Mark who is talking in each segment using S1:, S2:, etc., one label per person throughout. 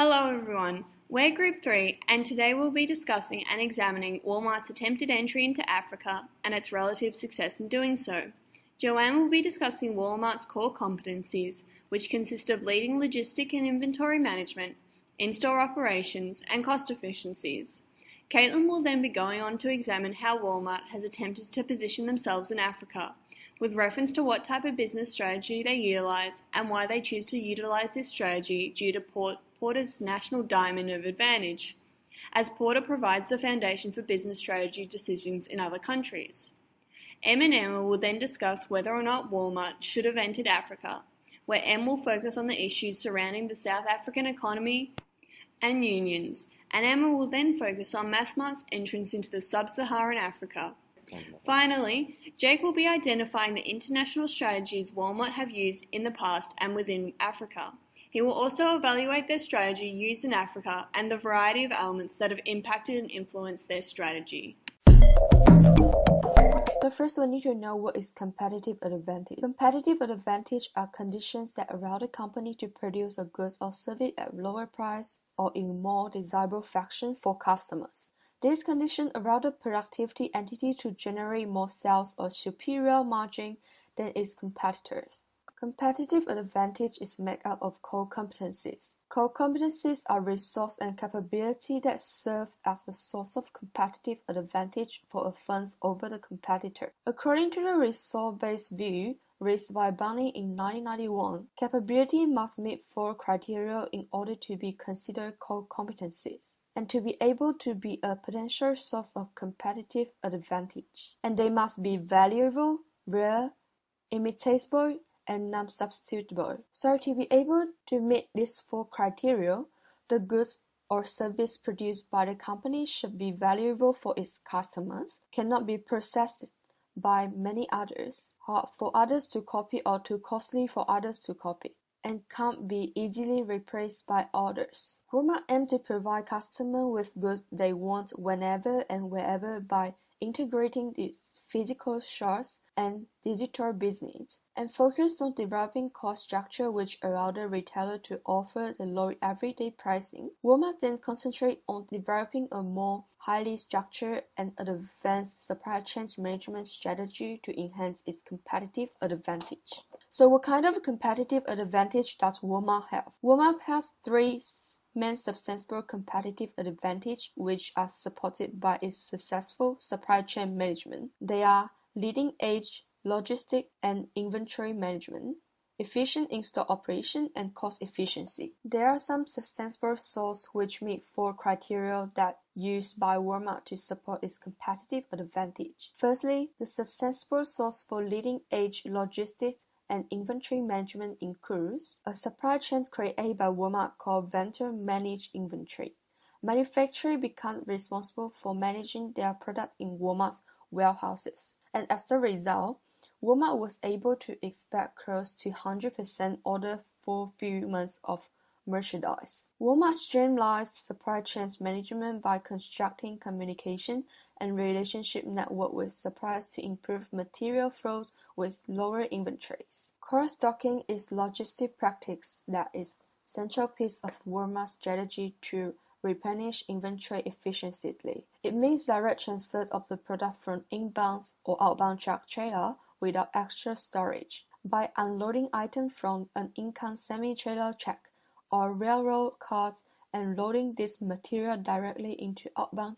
S1: Hello everyone, we're Group 3 and today we'll be discussing and examining Walmart's attempted entry into Africa and its relative success in doing so. Joanne will be discussing Walmart's core competencies, which consist of leading logistic and inventory management, in-store operations, and cost efficiencies. Caitlyn will then be going on to examine how Walmart has attempted to position themselves in Africa, with reference to what type of business strategy they utilize and why they choose to utilize this strategy due to Porter's national diamond of advantage, as Porter provides the foundation for business strategy decisions in other countries. Em and Emma will then discuss whether or not Walmart should have entered Africa, where Em will focus on the issues surrounding the South African economy and unions, and Emma will then focus on Massmart's entrance into the sub-Saharan Africa. Finally, Jake will be identifying the international strategies Walmart have used in the past and within Africa. He will also evaluate their strategy used in Africa and the variety of elements that have impacted and influenced their strategy.
S2: But first, we need to know what is competitive advantage. Competitive advantage are conditions that allow the company to produce a goods or service at lower price or in more desirable fashion for customers. These conditions allow the productivity entity to generate more sales or superior margin than its competitors. Competitive advantage is made up of core competencies. Core competencies are resource and capability that serve as a source of competitive advantage for a firm over the competitor. According to the resource-based view, raised by Barney in 1991, capability must meet 4 criteria in order to be considered core competencies, and to be able to be a potential source of competitive advantage. And they must be valuable, rare, imitable, and non-substitutable. So to be able to meet these 4 criteria, the goods or service produced by the company should be valuable for its customers, cannot be processed by many others, hard for others to copy or too costly for others to copy, and can't be easily replaced by others. Walmart aims to provide customers with goods they want whenever and wherever by integrating its physical stores and digital business, and focus on developing cost structure which allow the retailer to offer the low everyday pricing. Walmart then concentrate on developing a more highly structured and advanced supply chain management strategy to enhance its competitive advantage. So what kind of competitive advantage does Walmart have? Walmart has 3 main substantial competitive advantage which are supported by its successful supply chain management. They are leading edge logistic and inventory management, efficient in-store operation, and cost efficiency. There are some sustainable sources which meet 4 criteria that used by Walmart to support its competitive advantage. Firstly, the sustainable source for leading edge logistics and inventory management includes a supply chain created by Walmart called vendor managed inventory. Manufacturers become responsible for managing their product in Walmart's warehouses, and as a result, Walmart was able to expect close to 100% order fulfillment of merchandise. Walmart streamlines supply chain management by constructing communication and relationship network with suppliers to improve material flows with lower inventories. Cross-docking is logistic practice that is central piece of Walmart's strategy to replenish inventory efficiently. It means direct transfer of the product from inbound or outbound truck trailer without extra storage. By unloading items from an incoming semi-trailer truck or railroad cars and loading this material directly into outbound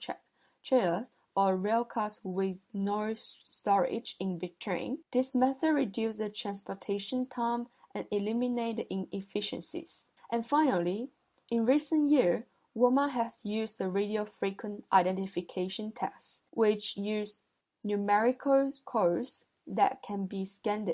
S2: trailers or rail cars with no storage in between. This method reduces the transportation time and eliminates the inefficiencies. And finally, in recent years, Walmart has used the radio frequency identification test, which use numerical codes that can be scanned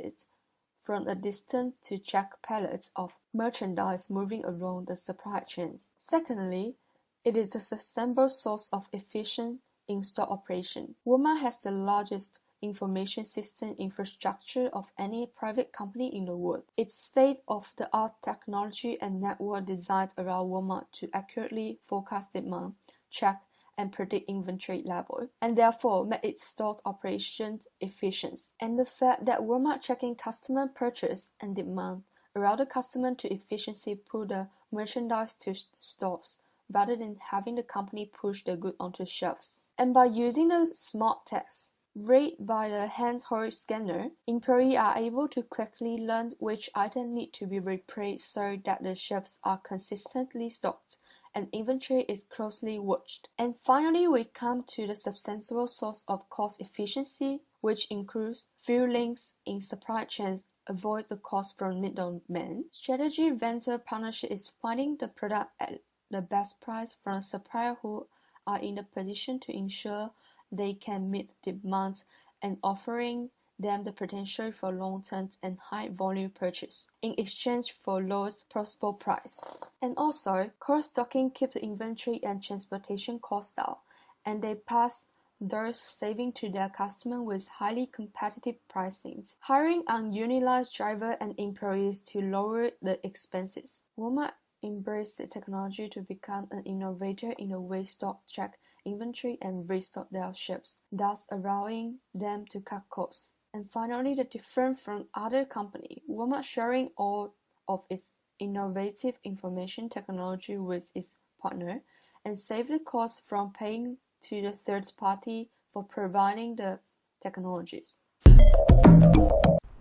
S2: from a distance to check pallets of merchandise moving along the supply chains. Secondly, it is the sustainable source of efficient in-store operation. Walmart has the largest information system infrastructure of any private company in the world. Its state-of-the-art technology and network designed allow Walmart to accurately forecast demand, track and predict inventory level, and therefore make its store operations efficient. And the fact that Walmart tracking customer purchase and demand allow the customer to efficiently pull the merchandise to stores, rather than having the company push the good onto shelves. And by using the smart text, read by the handheld scanner, employees are able to quickly learn which items need to be replaced so that the shelves are consistently stocked and inventory is closely watched. And finally, we come to the substantial source of cost efficiency, which includes few links in supply chains, avoids the cost from middlemen. Strategy vendor partnership is finding the product at the best price from a supplier who are in a position to ensure they can meet demands and offering them the potential for long-term and high-volume purchase in exchange for lowest possible price. And also, cross-stocking keeps the inventory and transportation costs down, and they pass those savings to their customers with highly competitive pricings. Hiring unutilized drivers and employees to lower the expenses. Walmart embraced the technology to become an innovator in the way stock track inventory and restock their shelves, thus allowing them to cut costs. And finally, the difference from other companies, Walmart sharing all of its innovative information technology with its partner and save the cost from paying to the third party for providing the technologies.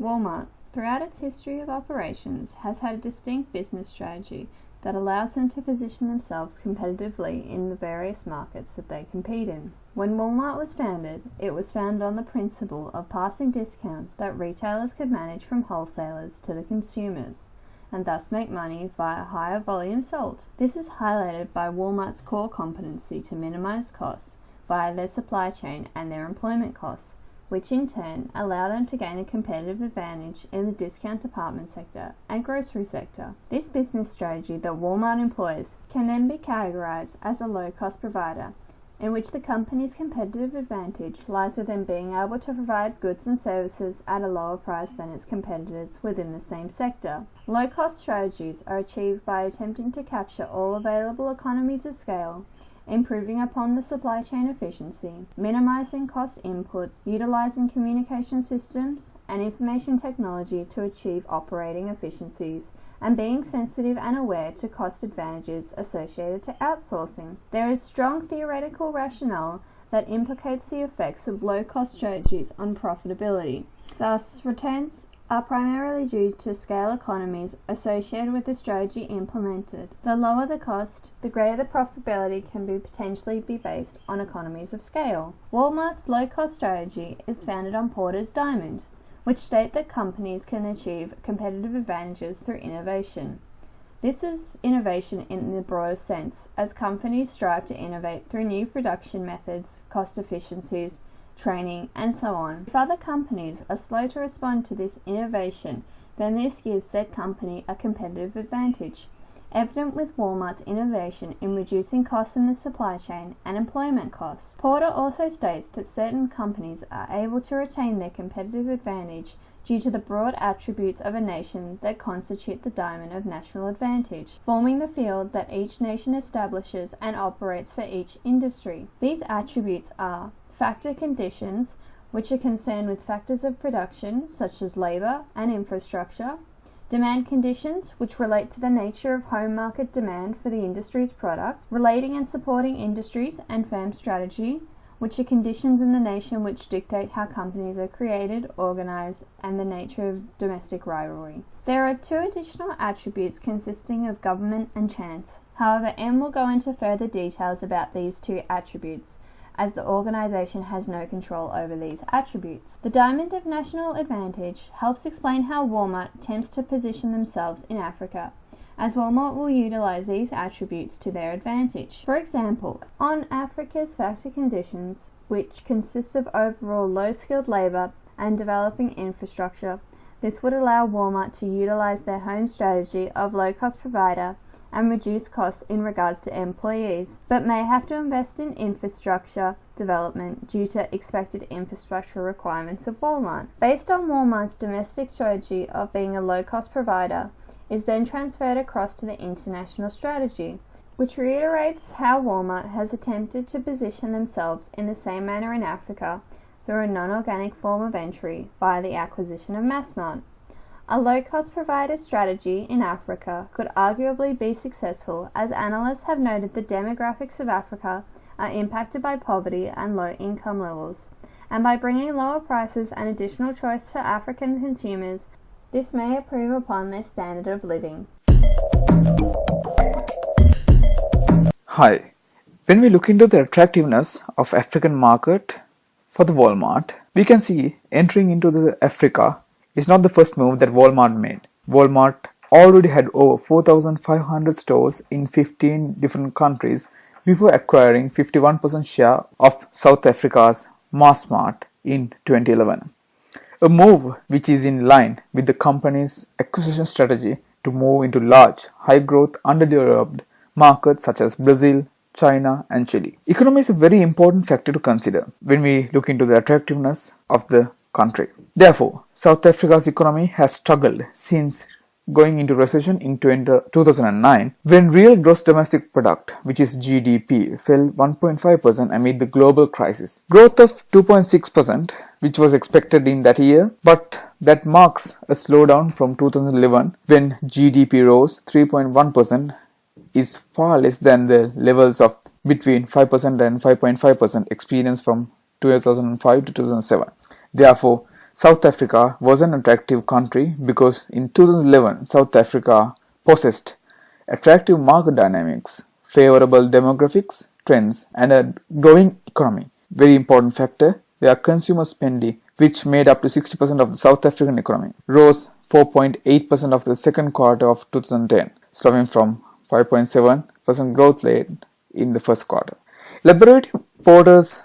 S1: Walmart, throughout its history of operations, has had a distinct business strategy that allows them to position themselves competitively in the various markets that they compete in. When Walmart was founded, it was founded on the principle of passing discounts that retailers could manage from wholesalers to the consumers, and thus make money via higher volume sold. This is highlighted by Walmart's core competency to minimize costs via their supply chain and their employment costs, which in turn allow them to gain a competitive advantage in the discount department sector and grocery sector. This business strategy that Walmart employs can then be categorized as a low-cost provider, in which the company's competitive advantage lies within being able to provide goods and services at a lower price than its competitors within the same sector. Low-cost strategies are achieved by attempting to capture all available economies of scale, improving upon the supply chain efficiency, minimizing cost inputs, utilizing communication systems and information technology to achieve operating efficiencies, and being sensitive and aware to cost advantages associated to outsourcing. There is strong theoretical rationale that implicates the effects of low-cost strategies on profitability. Thus, returns are primarily due to scale economies associated with the strategy implemented. The lower the cost, the greater the profitability can potentially be based on economies of scale. Walmart's low-cost strategy is founded on Porter's Diamond, which state that companies can achieve competitive advantages through innovation. This is innovation in the broadest sense, as companies strive to innovate through new production methods, cost efficiencies, training, and so on. If other companies are slow to respond to this innovation, then this gives said company a competitive advantage, evident with Walmart's innovation in reducing costs in the supply chain and employment costs. Porter also states that certain companies are able to retain their competitive advantage due to the broad attributes of a nation that constitute the diamond of national advantage, forming the field that each nation establishes and operates for each industry. These attributes are factor conditions, which are concerned with factors of production such as labor and infrastructure, demand conditions, which relate to the nature of home market demand for the industry's product, relating and supporting industries and firm strategy, which are conditions in the nation which dictate how companies are created, organized, and the nature of domestic rivalry. There are two additional attributes consisting of government and chance. However, Em will go into further details about these two attributes, as the organization has no control over these attributes. The diamond of national advantage helps explain how Walmart attempts to position themselves in Africa, as Walmart will utilize these attributes to their advantage. For example, on Africa's factor conditions, which consists of overall low-skilled labor and developing infrastructure, this would allow Walmart to utilize their home strategy of low-cost provider and reduce costs in regards to employees, but may have to invest in infrastructure development due to expected infrastructure requirements of Walmart. Based on Walmart's domestic strategy of being a low-cost provider, is then transferred across to the international strategy, which reiterates how Walmart has attempted to position themselves in the same manner in Africa through a non-organic form of entry via the acquisition of Massmart. A low-cost provider strategy in Africa could arguably be successful, as analysts have noted the demographics of Africa are impacted by poverty and low income levels, and by bringing lower prices and additional choice for African consumers, this may improve upon their standard of living.
S3: Hi. When we look into the attractiveness of African market for the Walmart, we can see entering into the Africa is not the first move that Walmart made. Walmart already had over 4,500 stores in 15 different countries before acquiring 51% share of South Africa's Massmart in 2011. A move which is in line with the company's acquisition strategy to move into large, high-growth, underdeveloped markets such as Brazil, China and Chile. Economy is a very important factor to consider when we look into the attractiveness of the country. Therefore, South Africa's economy has struggled since going into recession in 2009, when real gross domestic product, which is GDP, fell 1.5% amid the global crisis. Growth of 2.6%, which was expected in that year, but that marks a slowdown from 2011 when GDP rose 3.1%, is far less than the levels of between 5% and 5.5% experienced from 2005 to 2007. Therefore, South Africa was an attractive country because in 2011, South Africa possessed attractive market dynamics, favorable demographics, trends, and a growing economy. Very important factor, their consumer spending, which made up to 60% of the South African economy, rose 4.8% of the second quarter of 2010, slowing from 5.7% growth rate in the first quarter. Elaborating Porter's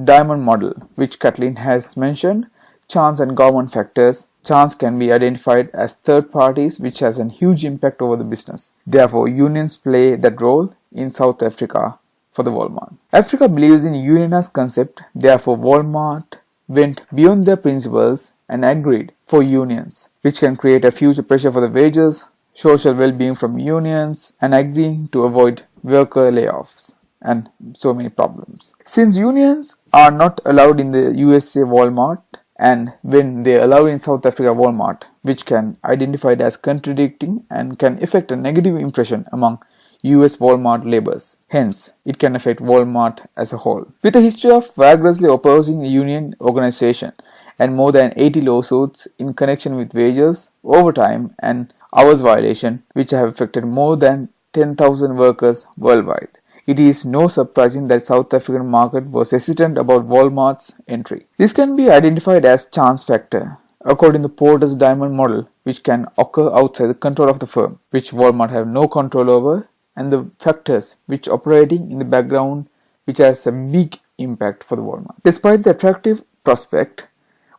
S3: diamond model, which Caitlyn has mentioned, chance and government factors. Chance can be identified as third parties, which has a huge impact over the business. Therefore, unions play that role in South Africa for the Walmart. Africa believes in unionized concept. Therefore, Walmart went beyond their principles and agreed for unions, which can create a future pressure for the wages, social well-being from unions, and agreeing to avoid worker layoffs and so many problems. Since unions are not allowed in the USA Walmart, and when they allow in South Africa Walmart, which can identified as contradicting and can affect a negative impression among US Walmart laborers. Hence, it can affect Walmart as a whole. With a history of vigorously opposing union organization and more than 80 lawsuits in connection with wages, overtime and hours violation, which have affected more than 10,000 workers worldwide, it is no surprising that South African market was hesitant about Walmart's entry. This can be identified as chance factor, according to Porter's diamond model, which can occur outside the control of the firm, which Walmart have no control over, and the factors which operating in the background, which has a big impact for the Walmart. Despite the attractive prospect,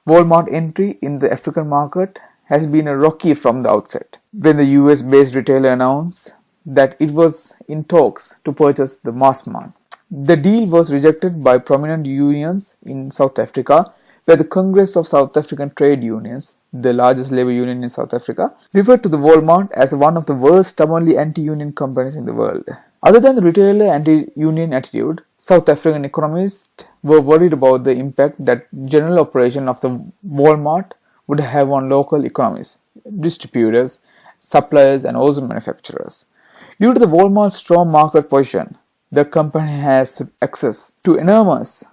S3: Walmart entry in the African market has been a rocky from the outset. When the US-based retailer announced that it was in talks to purchase the Massmart, the deal was rejected by prominent unions in South Africa, where the Congress of South African Trade Unions, the largest labor union in South Africa, referred to the Walmart as one of the worst stubbornly anti-union companies in the world. Other than the retailer anti-union attitude, South African economists were worried about the impact that general operation of the Walmart would have on local economies, distributors, suppliers, and also manufacturers. Due to the Walmart's strong market position, the company has access to enormous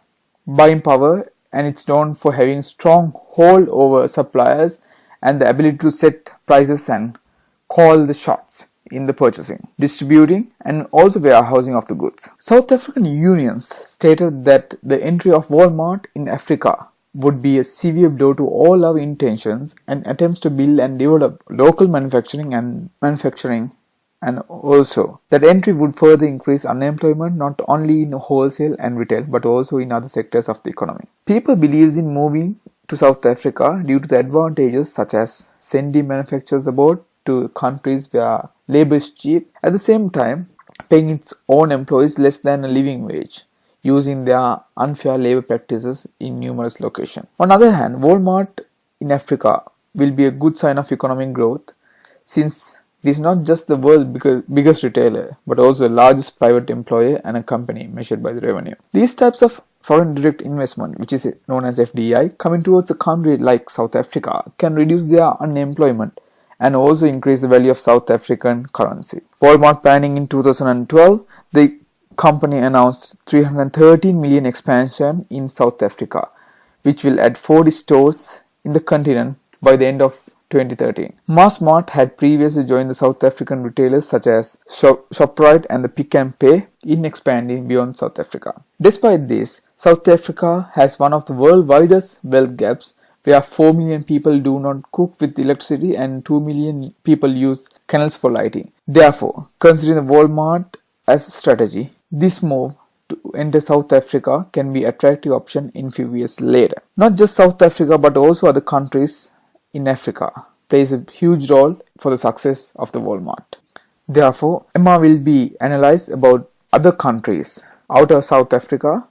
S3: buying power, and it's known for having strong hold over suppliers and the ability to set prices and call the shots in the purchasing, distributing, and also warehousing of the goods. South African unions stated that the entry of Walmart in Africa would be a severe blow to all our intentions and attempts to build and develop local manufacturing, and also that entry would further increase unemployment not only in wholesale and retail but also in other sectors of the economy. People believes in moving to South Africa due to the advantages such as sending manufacturers abroad to countries where labor is cheap, at the same time paying its own employees less than a living wage, using their unfair labor practices in numerous locations. On the other hand, Walmart in Africa will be a good sign of economic growth, since it is not just the world's biggest retailer, but also the largest private employer and a company measured by the revenue. These types of foreign direct investment, which is known as FDI, coming towards a country like South Africa can reduce their unemployment and also increase the value of South African currency. Walmart planning in 2012, the company announced 313 million expansion in South Africa, which will add 40 stores in the continent by the end of 2013. Massmart had previously joined the South African retailers such as Shoprite and the Pick and Pay in expanding beyond South Africa. Despite this, South Africa has one of the world's widest wealth gaps, where 4 million people do not cook with electricity and 2 million people use canals for lighting. Therefore, considering the Walmart as a strategy, this move to enter South Africa can be an attractive option in few years later. Not just South Africa but also other countries in Africa plays a huge role for the success of the Walmart. Therefore, Emma will be analysed about other countries out of South Africa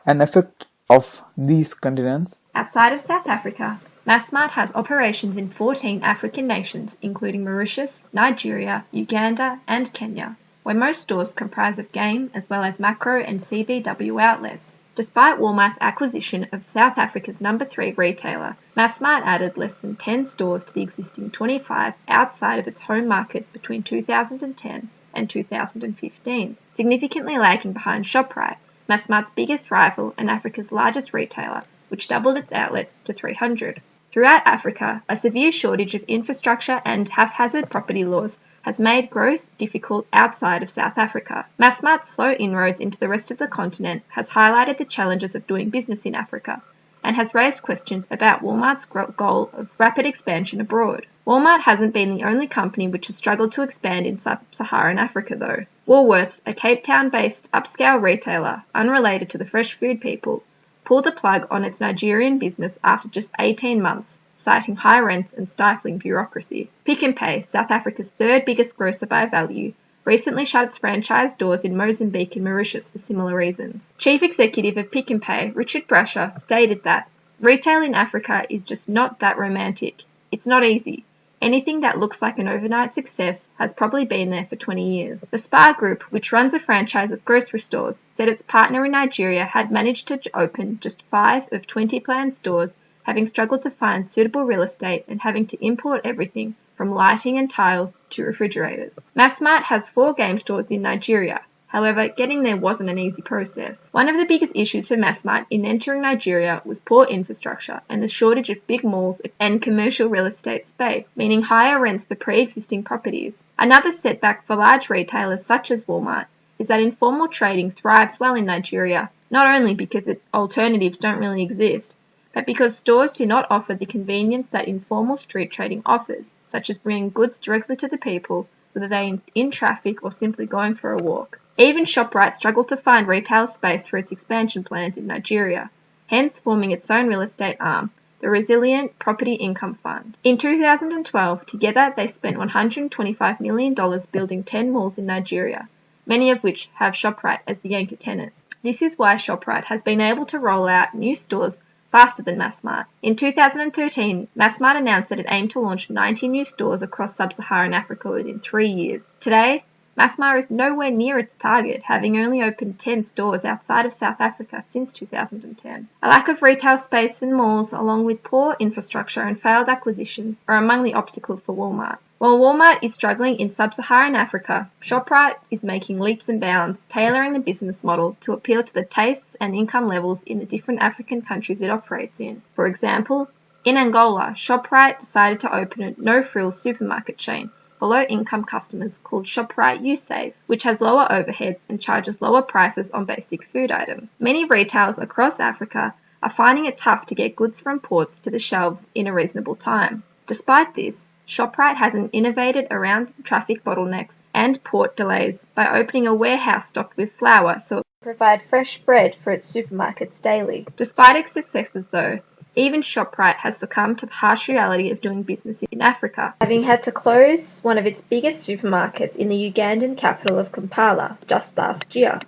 S3: and effect of these continents.
S4: Outside of South Africa, Massmart has operations in 14 African nations, including Mauritius, Nigeria, Uganda, and Kenya, where most stores comprise of game as well as macro and CBW outlets. Despite Walmart's acquisition of South Africa's number 3 retailer, Massmart added less than 10 stores to the existing 25 outside of its home market between 2010 and 2015, significantly lagging behind Shoprite, Massmart's biggest rival and Africa's largest retailer, which doubled its outlets to 300. Throughout Africa, a severe shortage of infrastructure and haphazard property laws has made growth difficult outside of South Africa. Massmart's slow inroads into the rest of the continent has highlighted the challenges of doing business in Africa and has raised questions about Walmart's goal of rapid expansion abroad. Walmart hasn't been the only company which has struggled to expand in sub-Saharan Africa though. Woolworths, a Cape Town-based upscale retailer unrelated to the fresh food people, pulled the plug on its Nigerian business after just 18 months, citing high rents and stifling bureaucracy. Pick and Pay, South Africa's third biggest grocer by value, recently shut its franchise doors in Mozambique and Mauritius for similar reasons. Chief Executive of Pick and Pay, Richard Brasher, stated that retail in Africa is just not that romantic. It's not easy. Anything that looks like an overnight success has probably been there for 20 years. The Spar Group, which runs a franchise of grocery stores, said its partner in Nigeria had managed to open just 5 of 20 planned stores, having struggled to find suitable real estate and having to import everything from lighting and tiles to refrigerators. Massmart has 4 game stores in Nigeria. However, getting there wasn't an easy process. One of the biggest issues for Massmart in entering Nigeria was poor infrastructure and the shortage of big malls and commercial real estate space, meaning higher rents for pre-existing properties. Another setback for large retailers such as Walmart is that informal trading thrives well in Nigeria, not only because alternatives don't really exist, but because stores do not offer the convenience that informal street trading offers, such as bringing goods directly to the people, whether they are in traffic or simply going for a walk. Even Shoprite struggled to find retail space for its expansion plans in Nigeria, hence forming its own real estate arm, the Resilient Property Income Fund. In 2012, together they spent $125 million building 10 malls in Nigeria, many of which have Shoprite as the anchor tenant. This is why Shoprite has been able to roll out new stores faster than Massmart. In 2013, Massmart announced that it aimed to launch 90 new stores across sub-Saharan Africa within 3 years. Today, Massmart is nowhere near its target, having only opened 10 stores outside of South Africa since 2010. A lack of retail space in malls, along with poor infrastructure and failed acquisitions, are among the obstacles for Walmart. While Walmart is struggling in sub-Saharan Africa, Shoprite is making leaps and bounds, tailoring the business model to appeal to the tastes and income levels in the different African countries it operates in. For example, in Angola, Shoprite decided to open a no-frills supermarket chain for low-income customers called Shoprite USave, which has lower overheads and charges lower prices on basic food items. Many retailers across Africa are finding it tough to get goods from ports to the shelves in a reasonable time. Despite this, Shoprite hasn't innovated around traffic bottlenecks and port delays by opening a warehouse stocked with flour so it can provide fresh bread for its supermarkets daily. Despite its successes though, even Shoprite has succumbed to the harsh reality of doing business in Africa, having had to close one of its biggest supermarkets in the Ugandan capital of Kampala just last year.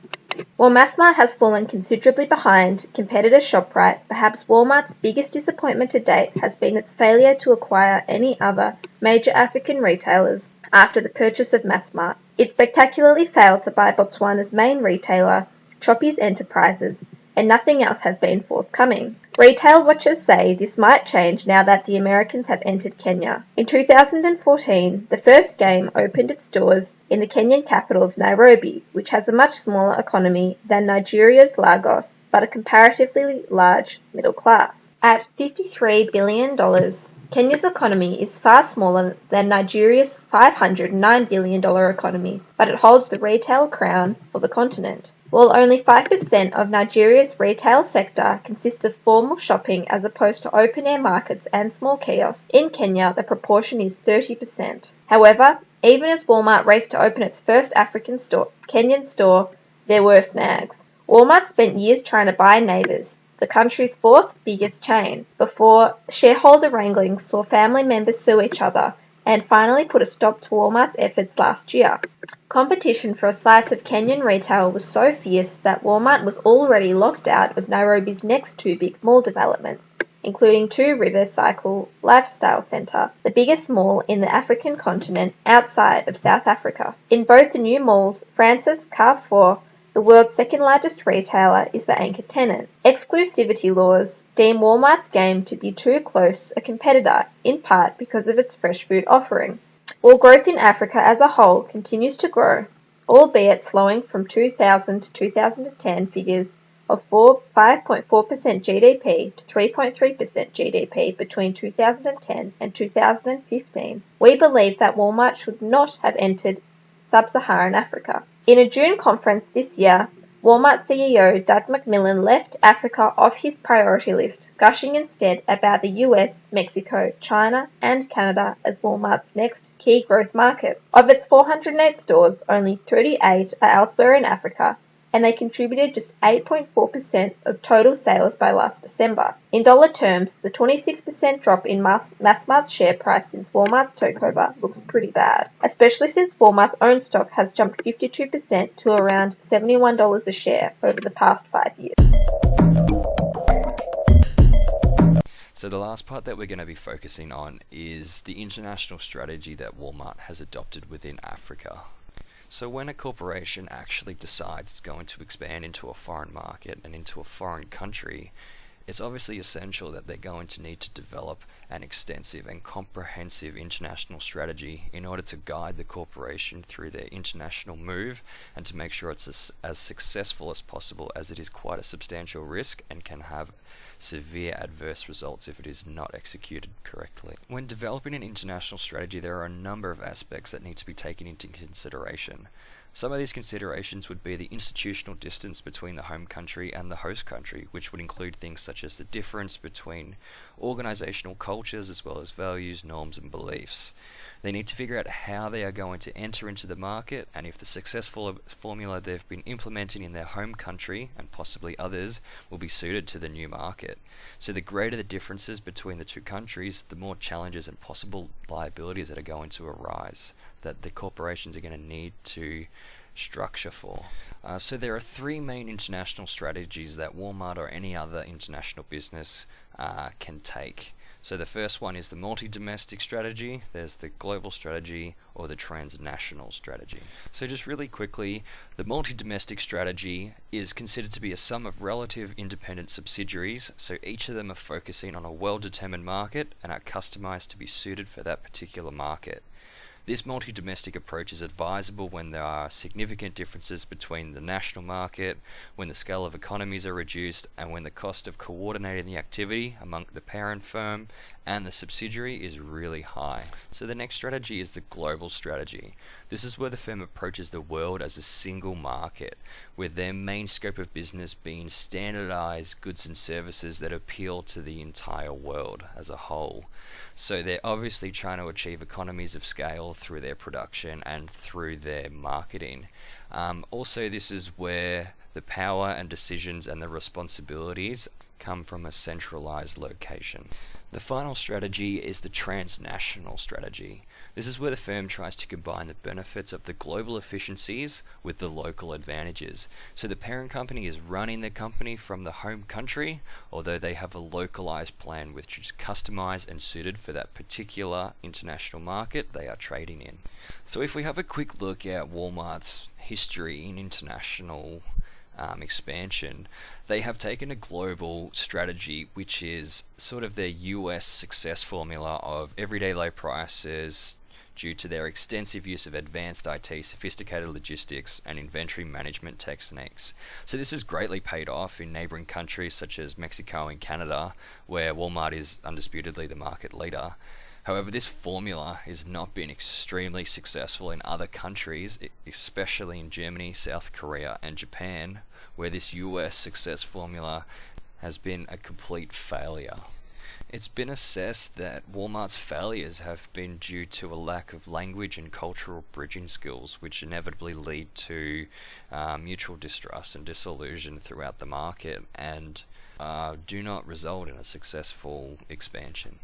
S4: While Massmart has fallen considerably behind competitor Shoprite, perhaps Walmart's biggest disappointment to date has been its failure to acquire any other major African retailers after the purchase of Massmart. It spectacularly failed to buy Botswana's main retailer, Choppies Enterprises, and nothing else has been forthcoming. Retail watchers say this might change now that the Americans have entered Kenya. In 2014, the first game opened its doors in the Kenyan capital of Nairobi, which has a much smaller economy than Nigeria's Lagos, but a comparatively large middle class. At $53 billion, Kenya's economy is far smaller than Nigeria's $509 billion economy, but it holds the retail crown for the continent. While only 5% of Nigeria's retail sector consists of formal shopping as opposed to open-air markets and small kiosks, in Kenya the proportion is 30%. However, even as Walmart raced to open its first Kenyan store, there were snags. Walmart spent years trying to buy Neighbours, the country's fourth biggest chain, before shareholder wrangling saw family members sue each other and finally put a stop to Walmart's efforts last year. Competition for a slice of Kenyan retail was so fierce that Walmart was already locked out of Nairobi's next two big mall developments, including Two Rivers Cycle Lifestyle Centre, the biggest mall in the African continent outside of South Africa. In both the new malls, France's Carrefour, the world's second-largest retailer, is the anchor tenant. Exclusivity laws deem Walmart's game to be too close a competitor, in part because of its fresh food offering. While growth in Africa as a whole continues to grow, albeit slowing from 2000 to 2010 figures of 5.4% GDP to 3.3% GDP between 2010 and 2015, we believe that Walmart should not have entered sub-Saharan Africa. In a June conference this year, Walmart CEO Doug McMillon left Africa off his priority list, gushing instead about the US, Mexico, China, and Canada as Walmart's next key growth markets. Of its 408 stores, only 38 are elsewhere in Africa, and they contributed just 8.4% of total sales by last December. In dollar terms, the 26% drop in Massmart's share price since Walmart's takeover looks pretty bad, especially since Walmart's own stock has jumped 52% to around $71 a share over the past 5 years.
S5: So the last part that we're going to be focusing on is the international strategy that Walmart has adopted within Africa. So when a corporation actually decides it's going to expand into a foreign market and into a foreign country, it's obviously essential that they're going to need to develop an extensive and comprehensive international strategy in order to guide the corporation through their international move and to make sure it's as successful as possible, as it is quite a substantial risk and can have severe adverse results if it is not executed correctly. When developing an international strategy, there are a number of aspects that need to be taken into consideration. Some of these considerations would be the institutional distance between the home country and the host country, which would include things such as the difference between organizational cultures as well as values, norms, and beliefs. They need to figure out how they are going to enter into the market and if the successful formula they've been implementing in their home country and possibly others will be suited to the new market. So the greater the differences between the two countries, the more challenges and possible liabilities that are going to arise that the corporations are going to need to structure for. So there are three main international strategies that Walmart or any other international business can take. So the first one is the multi-domestic strategy, there's the global strategy, or the transnational strategy. So just really quickly, the multi-domestic strategy is considered to be a sum of relative independent subsidiaries, so each of them are focusing on a well-determined market and are customized to be suited for that particular market. This multi-domestic approach is advisable when there are significant differences between the national market, when the scale of economies are reduced, and when the cost of coordinating the activity among the parent firm and the subsidiary is really high. So the next strategy is the global strategy. This is where the firm approaches the world as a single market, with their main scope of business being standardized goods and services that appeal to the entire world as a whole. So they're obviously trying to achieve economies of scale through their production and through their marketing. Also, this is where the power and decisions and the responsibilities come from a centralized location. The final strategy is the transnational strategy. This is where the firm tries to combine the benefits of the global efficiencies with the local advantages. So the parent company is running the company from the home country, although they have a localized plan which is customized and suited for that particular international market they are trading in. So if we have a quick look at Walmart's history in international expansion, they have taken a global strategy, which is sort of their US success formula of everyday low prices due to their extensive use of advanced IT, sophisticated logistics, and inventory management techniques. So this has greatly paid off in neighbouring countries such as Mexico and Canada, where Walmart is undisputedly the market leader. However, this formula has not been extremely successful in other countries, especially in Germany, South Korea, and Japan, where this US success formula has been a complete failure. It's been assessed that Walmart's failures have been due to a lack of language and cultural bridging skills, which inevitably lead to mutual distrust and disillusion throughout the market and do not result in a successful expansion.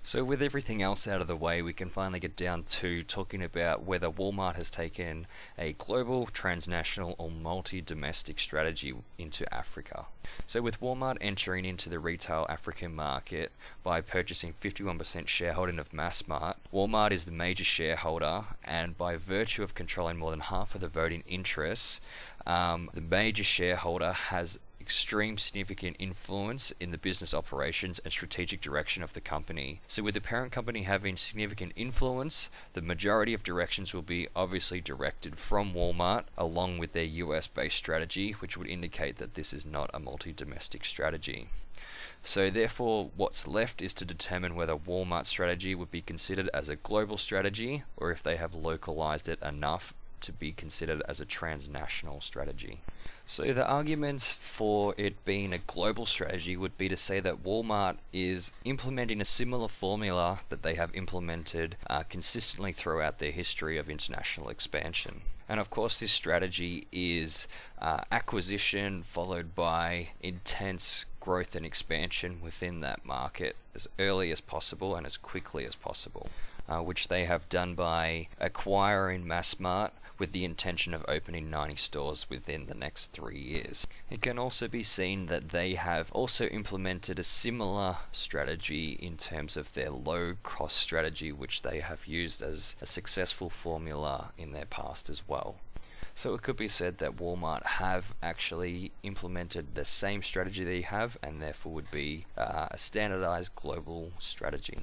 S5: So with everything else out of the way, we can finally get down to talking about whether Walmart has taken a global, transnational, or multi-domestic strategy into Africa. So with Walmart entering into the retail African market by purchasing 51% shareholding of Massmart, Walmart is the major shareholder, and by virtue of controlling more than half of the voting interests, the major shareholder has extreme significant influence in the business operations and strategic direction of the company. So with the parent company having significant influence, the majority of directions will be obviously directed from Walmart along with their US based strategy, which would indicate that this is not a multi-domestic strategy. So therefore, what's left is to determine whether Walmart's strategy would be considered as a global strategy or if they have localized it enough to be considered as a transnational strategy. So the arguments for it being a global strategy would be to say that Walmart is implementing a similar formula that they have implemented consistently throughout their history of international expansion. And of course, this strategy is acquisition followed by intense growth and expansion within that market as early as possible and as quickly as possible, which they have done by acquiring Massmart with the intention of opening 90 stores within the next 3 years. It can also be seen that they have also implemented a similar strategy in terms of their low-cost strategy, which they have used as a successful formula in their past as well. So it could be said that Walmart have actually implemented the same strategy they have and therefore would be a standardized global strategy.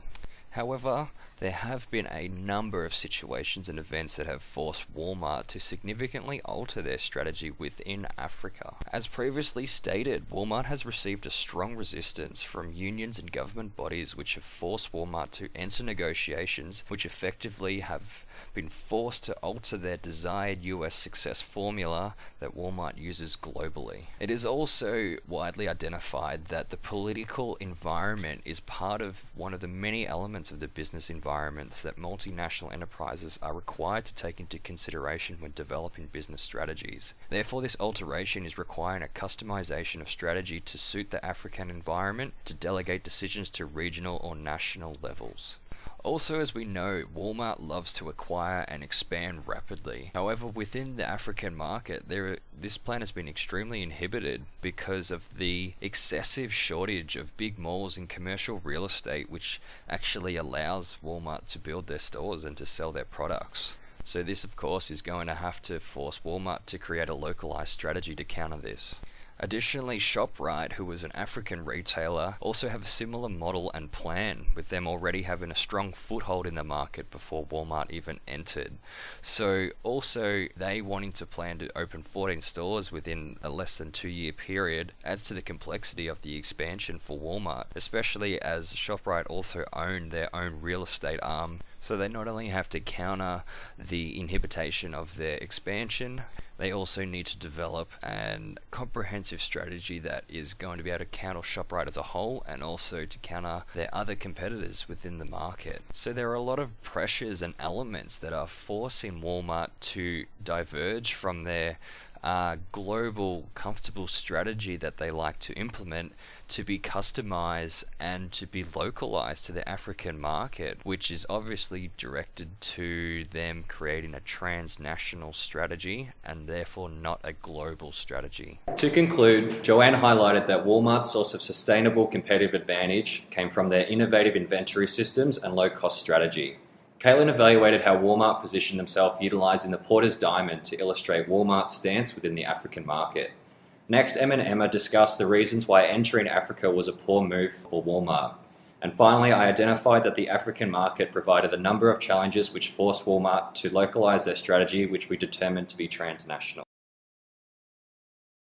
S5: However, there have been a number of situations and events that have forced Walmart to significantly alter their strategy within Africa. As previously stated, Walmart has received a strong resistance from unions and government bodies which have forced Walmart to enter negotiations which effectively have been forced to alter their desired US success formula that Walmart uses globally. It is also widely identified that the political environment is part of one of the many elements of the business environments that multinational enterprises are required to take into consideration when developing business strategies. Therefore, this alteration is requiring a customization of strategy to suit the African environment to delegate decisions to regional or national levels. Also, as we know, Walmart loves to acquire and expand rapidly. However, within the African market, this plan has been extremely inhibited because of the excessive shortage of big malls and commercial real estate, which actually allows Walmart to build their stores and to sell their products. So this, of course, is going to have to force Walmart to create a localized strategy to counter this. Additionally, ShopRite, who was an African retailer, also have a similar model and plan, with them already having a strong foothold in the market before Walmart even entered. So also, they wanting to plan to open 14 stores within a less than 2-year period adds to the complexity of the expansion for Walmart, especially as ShopRite also own their own real estate arm. So they not only have to counter the inhibition of their expansion, they also need to develop a comprehensive strategy that is going to be able to counter ShopRite as a whole and also to counter their other competitors within the market. So there are a lot of pressures and elements that are forcing Walmart to diverge from their global, comfortable strategy that they like to implement to be customized and to be localized to the African market, which is obviously directed to them creating a transnational strategy and therefore not a global strategy.
S6: To conclude, Joanne highlighted that Walmart's source of sustainable competitive advantage came from their innovative inventory systems and low-cost strategy. Caitlyn evaluated how Walmart positioned themselves utilizing the Porter's Diamond to illustrate Walmart's stance within the African market. Next, Em and Emma discussed the reasons why entering Africa was a poor move for Walmart. And finally, I identified that the African market provided a number of challenges which forced Walmart to localize their strategy, which we determined to be transnational.